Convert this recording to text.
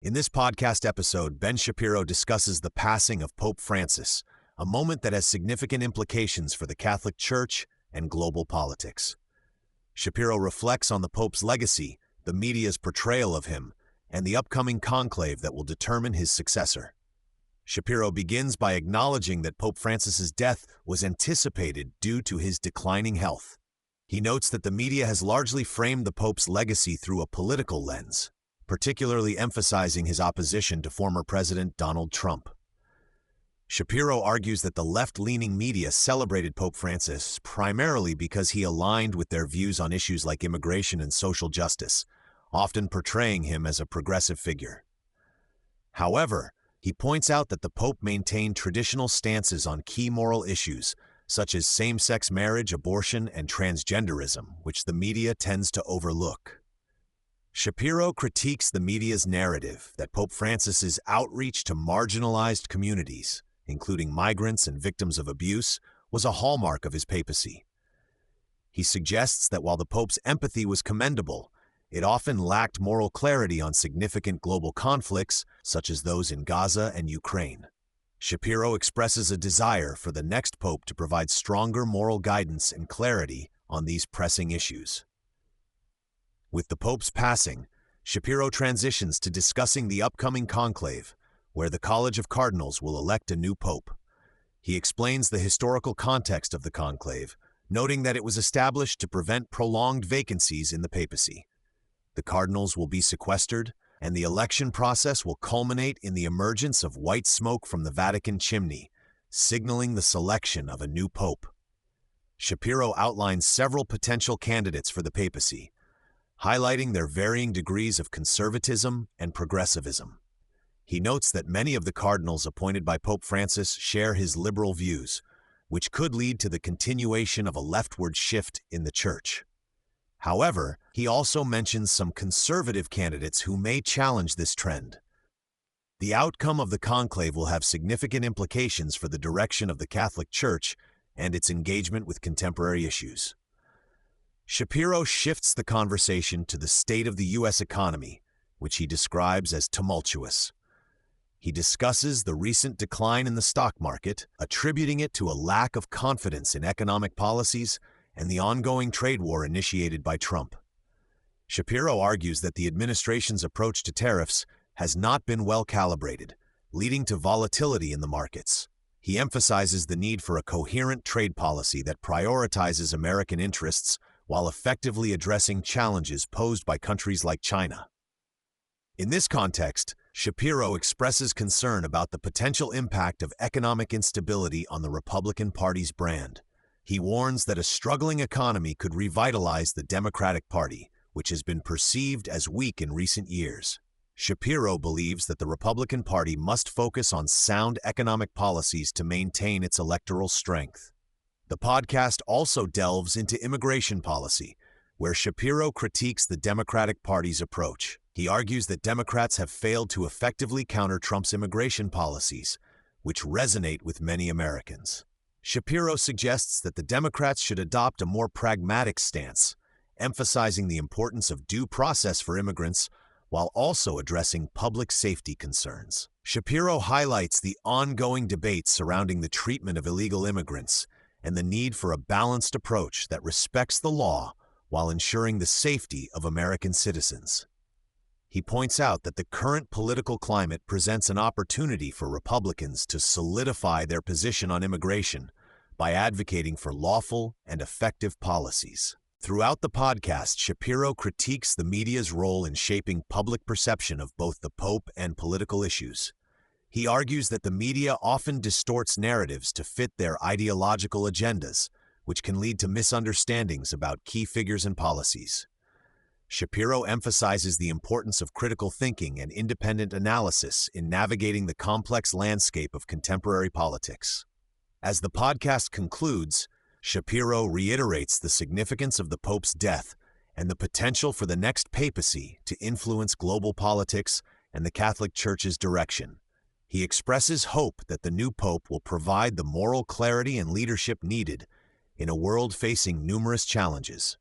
In this podcast episode, Ben Shapiro discusses the passing of Pope Francis, a moment that has significant implications for the Catholic Church and global politics. Shapiro reflects on the Pope's legacy, the media's portrayal of him, and the upcoming conclave that will determine his successor. Shapiro begins by acknowledging that Pope Francis's death was anticipated due to his declining health. He notes that the media has largely framed the Pope's legacy through a political lens, particularly emphasizing his opposition to former President Donald Trump. Shapiro argues that the left-leaning media celebrated Pope Francis primarily because he aligned with their views on issues like immigration and social justice, often portraying him as a progressive figure. However, he points out that the Pope maintained traditional stances on key moral issues, such as same-sex marriage, abortion, and transgenderism, which the media tends to overlook. Shapiro critiques the media's narrative that Pope Francis's outreach to marginalized communities, including migrants and victims of abuse, was a hallmark of his papacy. He suggests that while the Pope's empathy was commendable, it often lacked moral clarity on significant global conflicts, such as those in Gaza and Ukraine. Shapiro expresses a desire for the next Pope to provide stronger moral guidance and clarity on these pressing issues. With the Pope's passing, Shapiro transitions to discussing the upcoming conclave, where the College of Cardinals will elect a new Pope. He explains the historical context of the conclave, noting that it was established to prevent prolonged vacancies in the papacy. The cardinals will be sequestered, and the election process will culminate in the emergence of white smoke from the Vatican chimney, signaling the selection of a new pope. Shapiro outlines several potential candidates for the papacy, highlighting their varying degrees of conservatism and progressivism. He notes that many of the cardinals appointed by Pope Francis share his liberal views, which could lead to the continuation of a leftward shift in the Church. However, he also mentions some conservative candidates who may challenge this trend. The outcome of the conclave will have significant implications for the direction of the Catholic Church and its engagement with contemporary issues. Shapiro shifts the conversation to the state of the U.S. economy, which he describes as tumultuous. He discusses the recent decline in the stock market, attributing it to a lack of confidence in economic policies and the ongoing trade war initiated by Trump. Shapiro argues that the administration's approach to tariffs has not been well calibrated, leading to volatility in the markets. He emphasizes the need for a coherent trade policy that prioritizes American interests while effectively addressing challenges posed by countries like China. In this context, Shapiro expresses concern about the potential impact of economic instability on the Republican Party's brand. He warns that a struggling economy could revitalize the Democratic Party, which has been perceived as weak in recent years. Shapiro believes that the Republican Party must focus on sound economic policies to maintain its electoral strength. The podcast also delves into immigration policy, where Shapiro critiques the Democratic Party's approach. He argues that Democrats have failed to effectively counter Trump's immigration policies, which resonate with many Americans. Shapiro suggests that the Democrats should adopt a more pragmatic stance, emphasizing the importance of due process for immigrants while also addressing public safety concerns. Shapiro highlights the ongoing debates surrounding the treatment of illegal immigrants and the need for a balanced approach that respects the law while ensuring the safety of American citizens. He points out that the current political climate presents an opportunity for Republicans to solidify their position on immigration by advocating for lawful and effective policies. Throughout the podcast, Shapiro critiques the media's role in shaping public perception of both the Pope and political issues. He argues that the media often distorts narratives to fit their ideological agendas, which can lead to misunderstandings about key figures and policies. Shapiro emphasizes the importance of critical thinking and independent analysis in navigating the complex landscape of contemporary politics. As the podcast concludes, Shapiro reiterates the significance of the Pope's death and the potential for the next papacy to influence global politics and the Catholic Church's direction. He expresses hope that the new Pope will provide the moral clarity and leadership needed in a world facing numerous challenges.